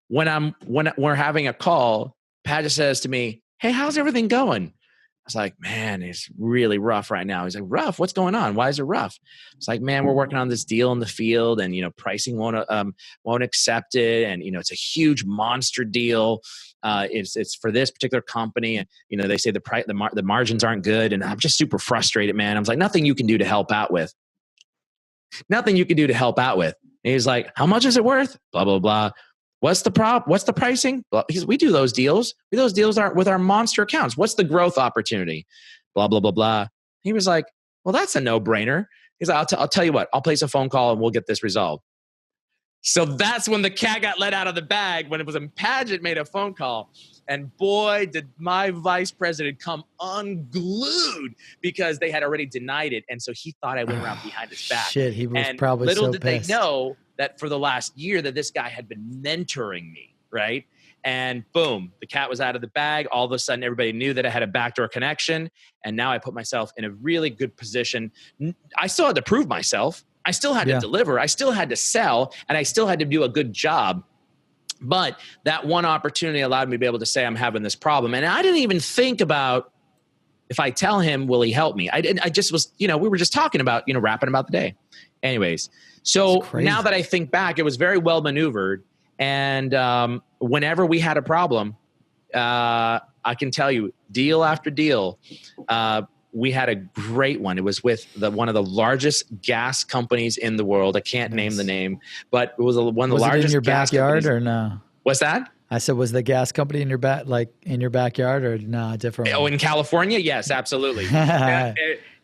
when we're having a call, Paget says to me, hey, how's everything going? I was like, man, it's really rough right now. He's like, rough? What's going on? Why is it rough? It's like, man, we're working on this deal in the field and, pricing won't accept it. And, it's a huge monster deal. It's for this particular company. And, they say the margins aren't good. And I'm just super frustrated, man. I was like, nothing you can do to help out with. And he's like, how much is it worth? Blah, blah, blah. What's the pricing? Well, we do those deals. Those deals aren't with our monster accounts. What's the growth opportunity? Blah, blah, blah, blah. He was like, well, that's a no-brainer. He's like, I'll tell you what, I'll place a phone call and we'll get this resolved. So that's when the cat got let out of the bag, when Paget made a phone call. And boy, did my vice president come unglued because they had already denied it. And so he thought I went around behind his back. Shit, he was and probably little so did pissed. they know that for the last year that this guy had been mentoring me, right? And boom, the cat was out of the bag. All of a sudden, everybody knew that I had a backdoor connection. And now I put myself in a really good position. I still had to prove myself. I still had to deliver. I still had to sell. And I still had to do a good job. But that one opportunity allowed me to be able to say, I'm having this problem. And I didn't even think about, if I tell him, will he help me? I just was, we were just talking about, rapping about the day. Anyways, so now that I think back, it was very well maneuvered. And whenever we had a problem, I can tell you, deal after deal, we had a great one. It was with one of the largest gas companies in the world. I can't name the name, but it was one of the largest. Was it in your gas backyard companies. or no? What's that? I said, was the gas company in your backyard or no, different? Oh, in California? Yes, absolutely.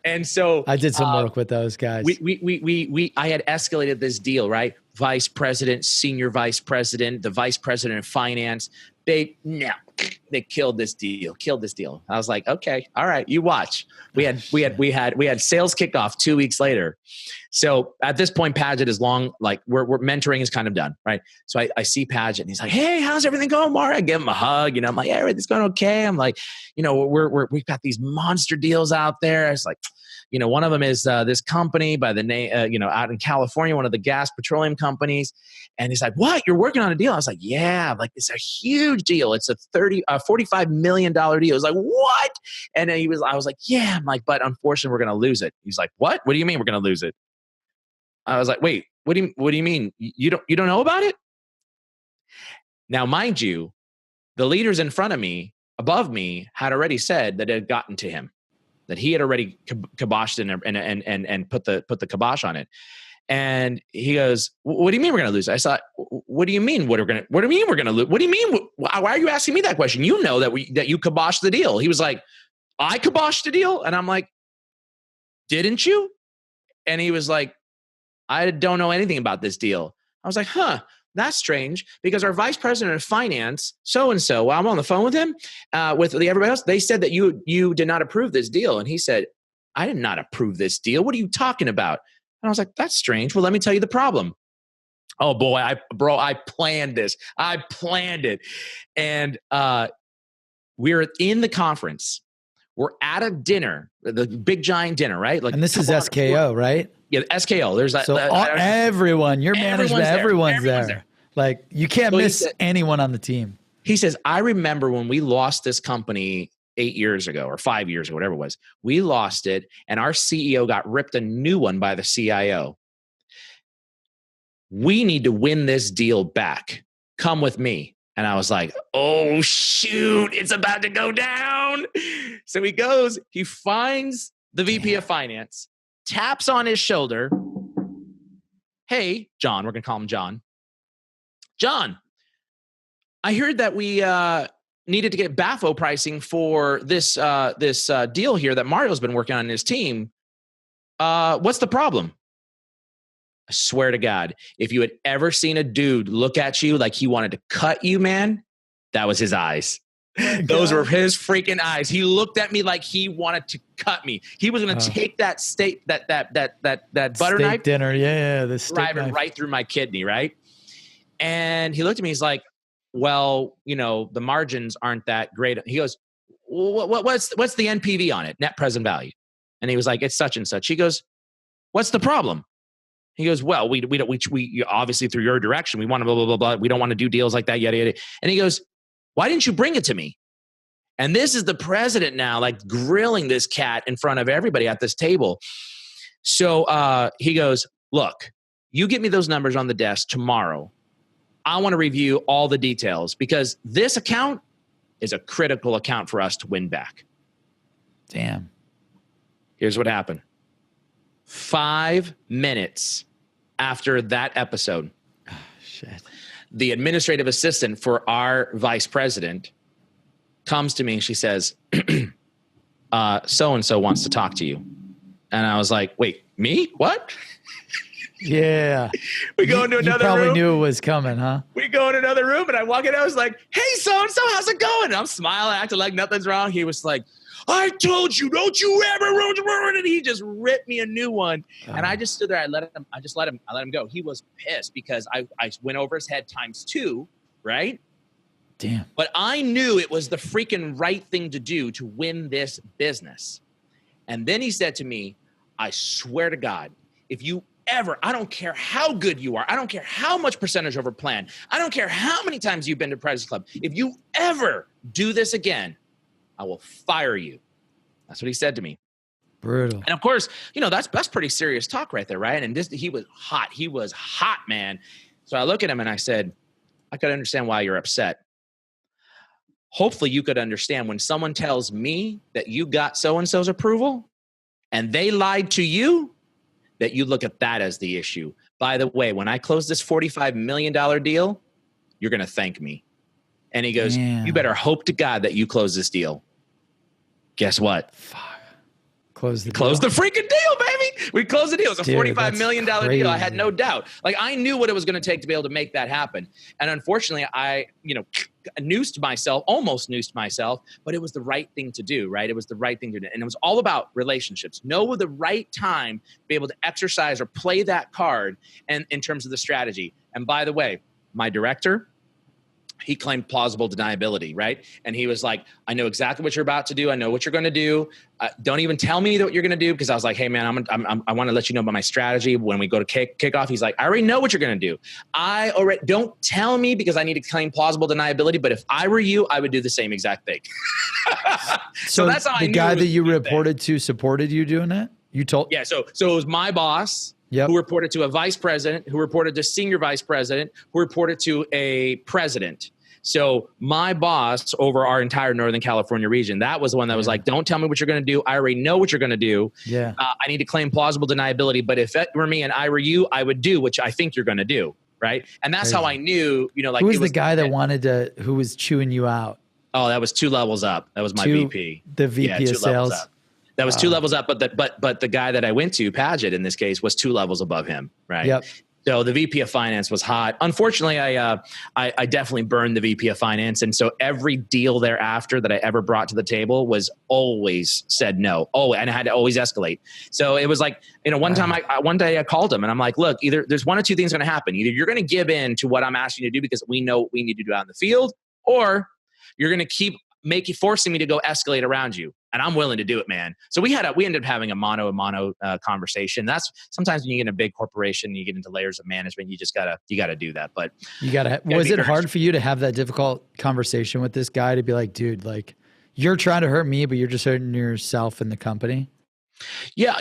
And so I did some work with those guys. I had escalated this deal, right? Vice president, senior vice president, the vice president of finance. They killed this deal. I was like, okay, all right, you watch. We had sales kickoff 2 weeks later. So at this point, Paget is long, like we're mentoring is kind of done, right? So I see Paget and he's like, hey, how's everything going, Mark? I give him a hug, I'm like, yeah, everything's going okay. I'm like, we've got these monster deals out there. It's like, one of them is this company by the name, out in California, one of the gas petroleum companies. And he's like, what? You're working on a deal? I was like, yeah, like it's a huge deal. It's a $45 million deal. He was like, what? And then I was like, yeah. I'm like, but unfortunately, we're going to lose it. He's like, what? What do you mean we're going to lose it? I was like, wait, what do you mean? You don't know about it? Now, mind you, the leaders in front of me, above me, had already said that it had gotten to him, that he had already kiboshed and put the kibosh on it. And he goes, what do you mean we're going to lose? I thought, what do you mean? What do you mean we're going to lose? What do you mean? Why are you asking me that question? You know that you kiboshed the deal. He was like, I kiboshed the deal? And I'm like, didn't you? And he was like, I don't know anything about this deal. I was like, that's strange, because our vice president of finance, so-and-so, while I'm on the phone with him, with everybody else, they said that you did not approve this deal. And he said, I did not approve this deal. What are you talking about? And I was like, that's strange. Well, let me tell you the problem. Oh boy, I planned this. I planned it. And we're in the conference. We're at a dinner, the big giant dinner, right? Like, and this is SKO, right? Yeah, SKO. There's that. So everyone, your management, everyone's there. Like you can't miss anyone on the team. He says, I remember when we lost this company 8 years ago or 5 years or whatever it was. We lost it, and our CEO got ripped a new one by the CIO. We need to win this deal back. Come with me. And I was like, oh, shoot, it's about to go down. So he goes, he finds the VP of finance, taps on his shoulder. Hey, John, we're going to call him John. John, I heard that we needed to get BAFO pricing for this deal here that Mario's been working on his team. What's the problem? I swear to God, if you had ever seen a dude look at you like he wanted to cut you, man, that was his eyes. Those were his freaking eyes. He looked at me like he wanted to cut me. He was going to take that steak, that butter steak knife dinner, the steak drive knife. it right through my kidney, right? And he looked at me. He's like, "Well, the margins aren't that great." He goes, "What's the NPV on it? Net present value?" And he was like, "It's such and such." He goes, "What's the problem?" He goes, "Well, we obviously through your direction, we want to blah, blah, blah, blah. We don't want to do deals like that, yada, yada." And he goes, "Why didn't you bring it to me?" And this is the president now, like grilling this cat in front of everybody at this table. So he goes, "Look, you get me those numbers on the desk tomorrow. I want to review all the details because this account is a critical account for us to win back." Damn. Here's what happened. 5 minutes after that episode, the administrative assistant for our vice president comes to me and she says, so-and-so wants to talk to you. And I was like, wait, me? What? Yeah. We go into another room. You probably knew it was coming, huh? We go in another room and I walk in. I was like, hey, so-and-so, how's it going? And I'm smiling, acting like nothing's wrong. He was like, I told you, don't you ever. And he just ripped me a new one. And I just stood there. I let him go. He was pissed because I went over his head ×2, right? Damn. But I knew it was the freaking right thing to do to win this business. And then he said to me, I swear to God, if you ever, I don't care how good you are, I don't care how much percentage over plan, I don't care how many times you've been to President's Club, if you ever do this again, I will fire you. That's what he said to me. Brutal. And of course, that's pretty serious talk right there, right? And he was hot. He was hot, man. So I look at him and I said, I could understand why you're upset. Hopefully you could understand when someone tells me that you got so-and-so's approval and they lied to you, that you look at that as the issue. By the way, when I close this $45 million deal, you're going to thank me. And he goes, You better hope to God that you close this deal. Guess what? Fuck. Close the freaking deal, baby. We closed the deal. It was a $45 million deal. I had no doubt. Like, I knew what it was going to take to be able to make that happen. And unfortunately, I, almost noosed myself, but it was the right thing to do, right? It was the right thing to do. And it was all about relationships. Know the right time to be able to exercise or play that card and in terms of the strategy. And by the way, my director, he claimed plausible deniability, right? And he was like, I know exactly what you're about to do. I know what you're going to do. Don't even tell me what you're going to do. Because I was like, hey man, I want to let you know about my strategy. When we go to kickoff, he's like, I already know what you're going to do. Don't tell me because I need to claim plausible deniability. But if I were you, I would do the same exact thing. So that's how I knew. The guy that you reported to supported you doing that? You told? Yeah. So it was my boss. Yep. Who reported to a vice president, who reported to senior vice president, who reported to a president. So my boss over our entire Northern California region, that was the one that was like, don't tell me what you're going to do. I already know what you're going to do. Yeah. I need to claim plausible deniability. But if it were me and I were you, I would do what I think you're going to do. Right. And that's how I knew, like, who was the guy that who was chewing you out? Oh, that was 2 levels up. That was my VP. The VP of sales. That was 2 levels up, but the guy that I went to, Paget in this case, was 2 levels above him, right? Yep. So the VP of finance was hot. Unfortunately, I definitely burned the VP of finance, and so every deal thereafter that I ever brought to the table was always said no. Oh, and I had to always escalate. So it was like, one day I called him and I'm like, look, either there's one or two things going to happen. Either you're going to give in to what I'm asking you to do because we know what we need to do out in the field, or you're going to keep forcing me to go escalate around you. And I'm willing to do it, man. So we ended up having a mano conversation. That's sometimes when you get in a big corporation, you get into layers of management, you gotta do that. But was it hard for you to have that difficult conversation with this guy to be like, dude, like you're trying to hurt me, but you're just hurting yourself and the company? Yeah.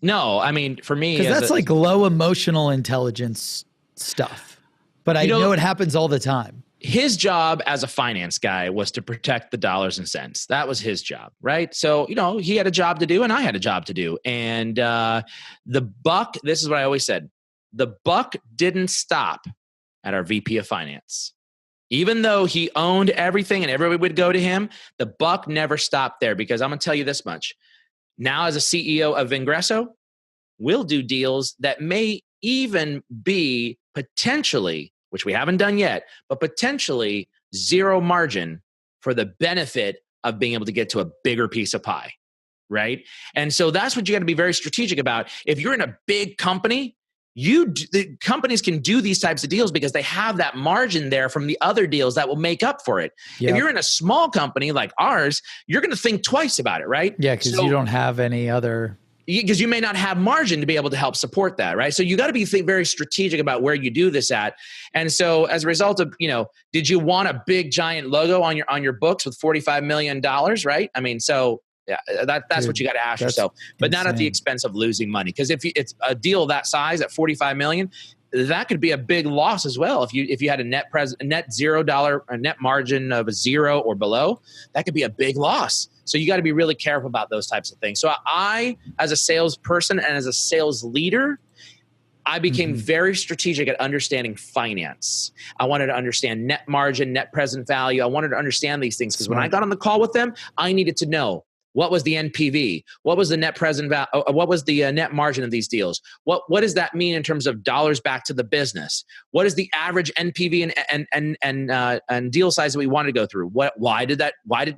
No, for me, because that's like low emotional intelligence stuff, but I know it happens all the time. His job as a finance guy was to protect the dollars and cents. That was his job, right? So, he had a job to do and I had a job to do. And the buck, this is what I always said, the buck didn't stop at our VP of finance. Even though he owned everything and everybody would go to him, the buck never stopped there, because I'm going to tell you this much. Now, as a CEO of Vengreso, we'll do deals that may even be potentially, which we haven't done yet, but potentially zero margin for the benefit of being able to get to a bigger piece of pie, right? And so that's what you got to be very strategic about. If you're in a big company, the companies can do these types of deals because they have that margin there from the other deals that will make up for it. Yep. If you're in a small company like ours, you're going to think twice about it, right? Yeah, because you don't have any other... Because you may not have margin to be able to help support that, right? So you got to be very strategic about where you do this at. And so as a result of, did you want a big giant logo on your books with $45 million, right? So yeah, that's what you got to ask yourself, but not at the expense of losing money. Because if it's a deal that size at $45 million, that could be a big loss as well. If you had a net $0, a net margin of a 0 or below, that could be a big loss. So you got to be really careful about those types of things. So I, as a salesperson and as a sales leader, I became very strategic at understanding finance. I wanted to understand net margin, net present value. I wanted to understand these things because when I got on the call with them, I needed to know What was the NPV? What was the net present value? What was the net margin of these deals? What does that mean in terms of dollars back to the business? What is the average NPV and deal size that we wanted to go through? Why did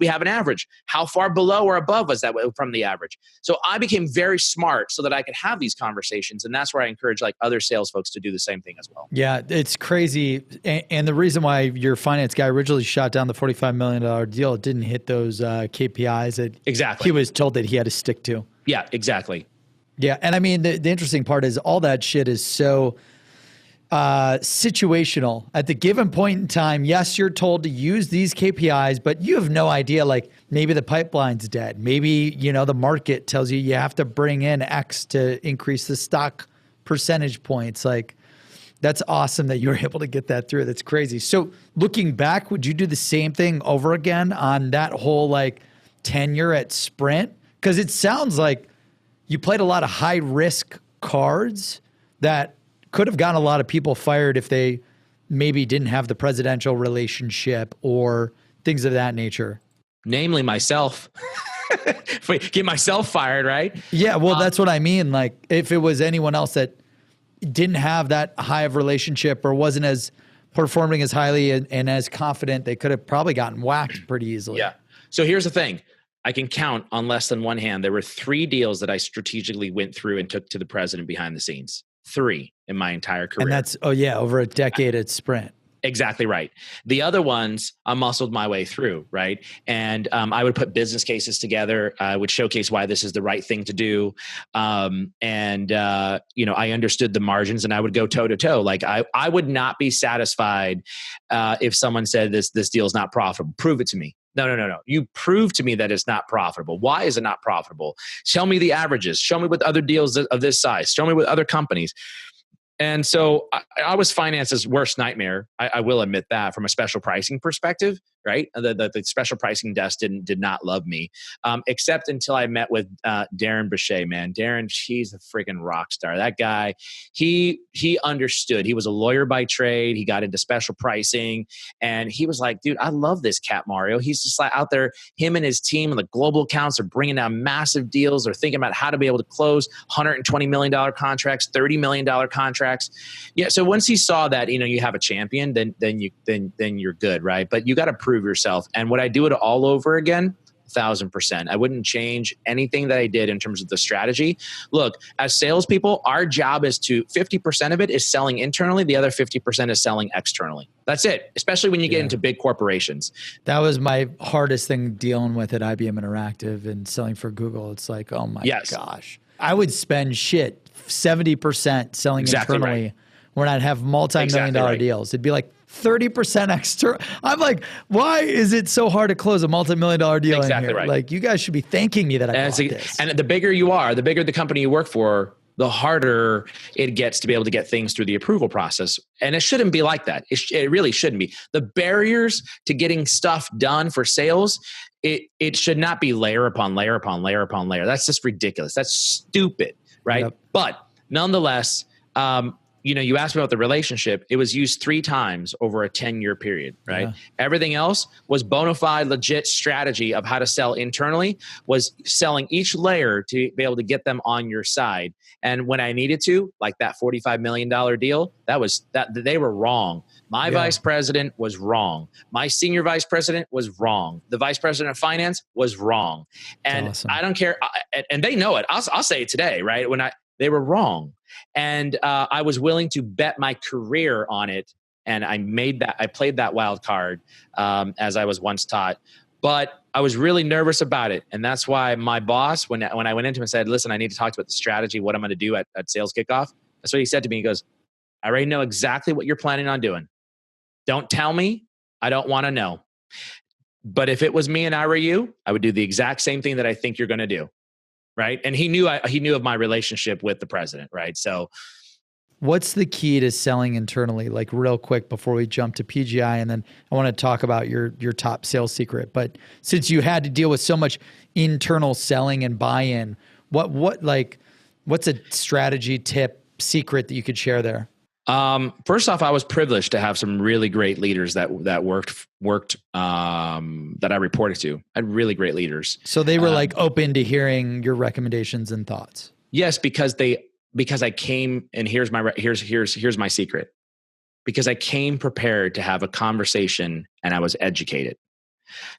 we have an average? How far below or above was that from the average? So I became very smart so that I could have these conversations, and that's where I encourage like other sales folks to do the same thing as well. Yeah, it's crazy, and the reason why your finance guy originally shot down the $45 million deal, it didn't hit those KPIs that he was told that he had to stick to. Yeah, exactly. Yeah, and I mean, the interesting part is all that shit is so situational. At the given point in time, yes, you're told to use these KPIs, but you have no idea, like maybe the pipeline's dead. Maybe, the market tells you have to bring in X to increase the stock percentage points. Like, that's awesome that you were able to get that through. That's crazy. So looking back, would you do the same thing over again on that whole like tenure at Sprint? Because it sounds like you played a lot of high risk cards that could have gotten a lot of people fired if they maybe didn't have the presidential relationship or things of that nature. Namely myself. Get myself fired, right? Yeah, well, that's what I mean. Like if it was anyone else that didn't have that high of relationship or wasn't as performing as highly and as confident, they could have probably gotten whacked pretty easily. Yeah. So here's the thing. I can count on less than one hand. There were 3 deals that I strategically went through and took to the president behind the scenes. 3 in my entire career. And that's, over a decade at Sprint. Exactly right. The other ones, I muscled my way through, right? And I would put business cases together. I would showcase why this is the right thing to do. I understood the margins and I would go toe to toe. Like I would not be satisfied if someone said this deal is not profitable. Prove it to me. No. You prove to me that it's not profitable. Why is it not profitable? Show me the averages. Show me with other deals of this size. Show me with other companies. And so I was finance's worst nightmare. I will admit that from a special pricing perspective, right? The special pricing desk did not love me, except until I met with Darren Boucher, man. Darren, he's a freaking rock star. That guy, he understood. He was a lawyer by trade. He got into special pricing. And he was like, dude, I love this cat Mario. He's just like out there, him and his team and the global accounts are bringing down massive deals. They're thinking about how to be able to close $120 million contracts, $30 million contracts. Yeah. So once he saw that, you have a champion, then you're good, right? But you got to prove yourself. And would I do it all over again? 1,000%. I wouldn't change anything that I did in terms of the strategy. Look, as salespeople, our job is 50% of it is selling internally. The other 50% is selling externally. That's it. Especially when you get into big corporations. That was my hardest thing dealing with at IBM Interactive and selling for Google. It's like, oh my gosh. I would spend 70% selling internally right. when I'd have multi-million-dollar deals. It'd be like 30% extra. I'm like, why is it so hard to close a multi-million-dollar deal in here? Right. Like, you guys should be thanking me that I bought this. And the bigger you are, the bigger the company you work for, the harder it gets to be able to get things through the approval process. And it shouldn't be like that. It really shouldn't be. The barriers to getting stuff done for sales, it should not be layer upon layer upon layer upon layer. That's just ridiculous. That's stupid, right? Yep. But nonetheless, you asked me about the relationship. It was used 3 times over a 10-year period, right? Yeah. Everything else was bona fide, legit strategy of how to sell internally, was selling each layer to be able to get them on your side. And when I needed to, like that $45 million deal, they were wrong. My vice president was wrong. My senior vice president was wrong. The vice president of finance was wrong. And awesome. I don't care. And they know it. I'll say it today, right? They were wrong. And I was willing to bet my career on it. And I played that wild card as I was once taught. But I was really nervous about it. And that's why my boss, when I went into him and said, listen, I need to talk about the strategy, what I'm going to do at sales kickoff. That's what he said to me. He goes, I already know exactly what you're planning on doing. Don't tell me. I don't want to know. But if it was me and I were you, I would do the exact same thing that I think you're going to do. Right. And he knew of my relationship with the president. Right. So what's the key to selling internally? Like real quick before we jump to PGI, and then I want to talk about your top sales secret. But since you had to deal with so much internal selling and buy-in, what's a strategy, tip, secret that you could share there? First off, I was privileged to have some really great leaders that worked that I reported to. I had really great leaders. So they were like open to hearing your recommendations and thoughts. Yes, because I came, and here's my secret. Because I came prepared to have a conversation and I was educated.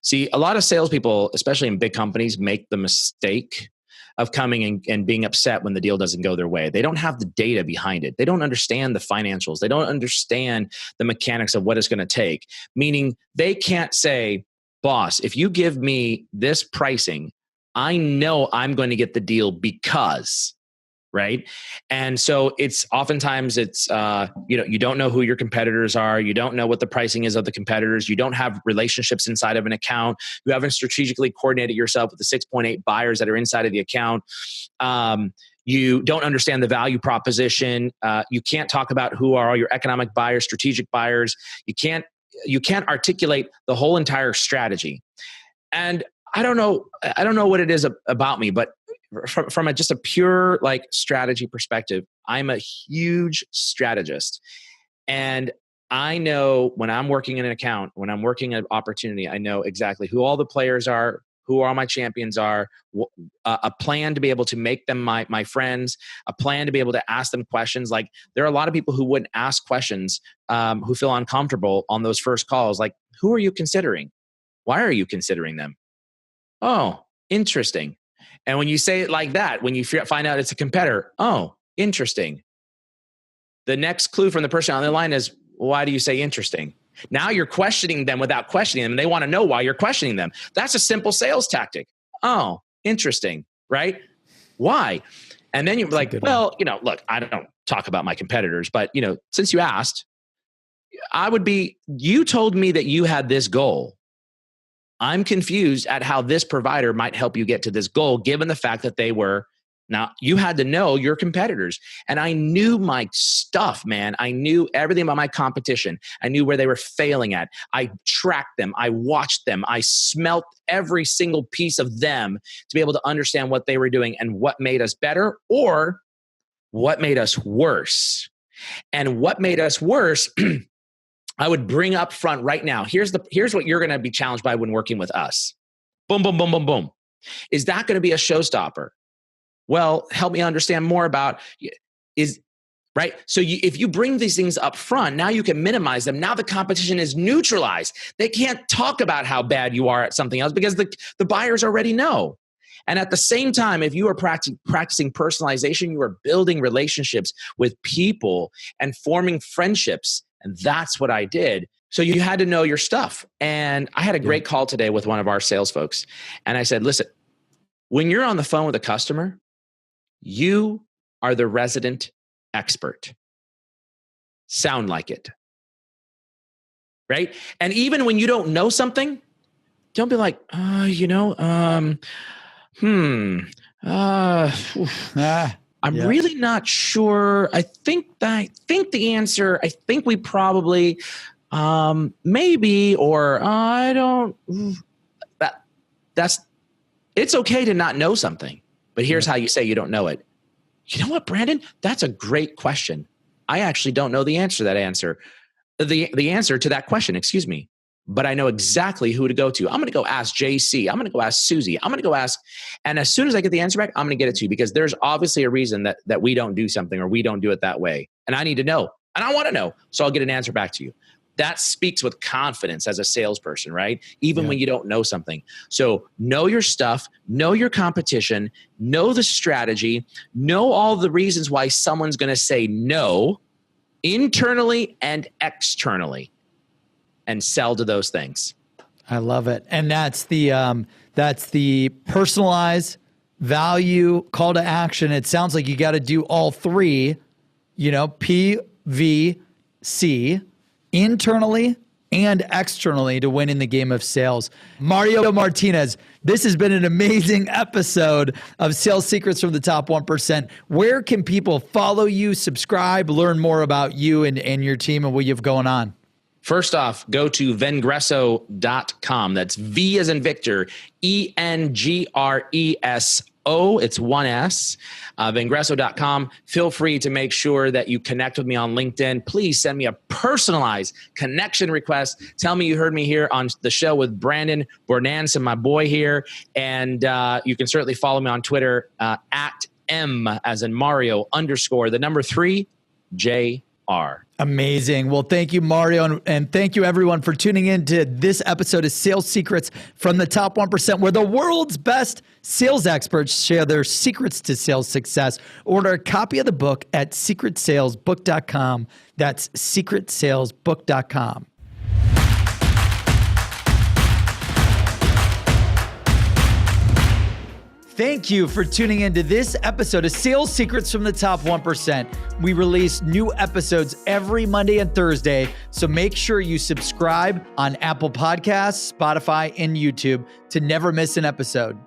See, a lot of salespeople, especially in big companies, make the mistake of coming and being upset when the deal doesn't go their way. They don't have the data behind it. They don't understand the financials. They don't understand the mechanics of what it's going to take. Meaning they can't say, boss, if you give me this pricing, I know I'm going to get the deal because, right? And so oftentimes you don't know who your competitors are. You don't know what the pricing is of the competitors. You don't have relationships inside of an account. You haven't strategically coordinated yourself with the 6.8 buyers that are inside of the account. You don't understand the value proposition. You can't talk about who are all your economic buyers, strategic buyers. You can't articulate the whole entire strategy. And I don't know what it is about me, but from just a pure like strategy perspective, I'm a huge strategist. And I know when I'm working in an account, when I'm working an opportunity, I know exactly who all the players are, who all my champions are, a plan to be able to make them my friends, a plan to be able to ask them questions. Like there are a lot of people who wouldn't ask questions, who feel uncomfortable on those first calls. Like, who are you considering? Why are you considering them? Oh, interesting. And when you say it like that, when you find out it's a competitor, oh, interesting. The next clue from the person on the line is, why do you say interesting? Now you're questioning them without questioning them. And they want to know why you're questioning them. That's a simple sales tactic. Oh, interesting, right? Why? And then you're like, well, look, I don't talk about my competitors, but since you asked, you told me that you had this goal. I'm confused at how this provider might help you get to this goal, given the fact that now you had to know your competitors. And I knew my stuff, man. I knew everything about my competition. I knew where they were failing at. I tracked them. I watched them. I smelt every single piece of them to be able to understand what they were doing and what made us better or what made us worse. And what made us worse, I would bring up front right now. Here's what you're going to be challenged by when working with us. Boom, boom, boom, boom, boom. Is that going to be a showstopper? Well, help me understand more about right. So if you bring these things up front, now you can minimize them. Now the competition is neutralized. They can't talk about how bad you are at something else because the buyers already know. And at the same time, if you are practicing personalization, you are building relationships with people and forming friendships. And that's what I did. So you had to know your stuff. And I had a great call today with one of our sales folks. And I said, listen, when you're on the phone with a customer, you are the resident expert. Sound like it. Right? And even when you don't know something, don't be like, I'm really not sure. I think the answer, I think we probably, maybe, or I don't, it's okay to not know something, but here's how you say you don't know it. You know what, Brandon? That's a great question. I actually don't know the answer to that the answer to that question, excuse me. But I know exactly who to go to. I'm going to go ask JC. I'm going to go ask Susie. I'm going to go ask. And as soon as I get the answer back, I'm going to get it to you because there's obviously a reason that we don't do something or we don't do it that way. And I need to know. And I want to know. So I'll get an answer back to you. That speaks with confidence as a salesperson, right? Even when you don't know something. So know your stuff, know your competition, know the strategy, know all the reasons why someone's going to say no internally and externally. And sell to those things. I love it. And that's the personalized value call to action. It sounds like you got to do all three, PVC, internally and externally to win in the game of sales. Mario Martinez, this has been an amazing episode of Sales Secrets from the Top 1%. Where can people follow you, subscribe, learn more about you and your team and what you have going on? First off, go to Vengreso.com. That's V as in Victor, Engreso.com. Vengreso, it's one S, Vengreso.com. Feel free to make sure that you connect with me on LinkedIn. Please send me a personalized connection request. Tell me you heard me here on the show with Brandon Bornancin, my boy here. And you can certainly follow me on Twitter at M as in Mario _3 JR. Amazing. Well, thank you, Mario. And thank you, everyone, for tuning in to this episode of Sales Secrets from the Top 1%, where the world's best sales experts share their secrets to sales success. Order a copy of the book at secretsalesbook.com. That's secretsalesbook.com. Thank you for tuning into this episode of Sales Secrets from the Top 1%. We release new episodes every Monday and Thursday, so make sure you subscribe on Apple Podcasts, Spotify, and YouTube to never miss an episode.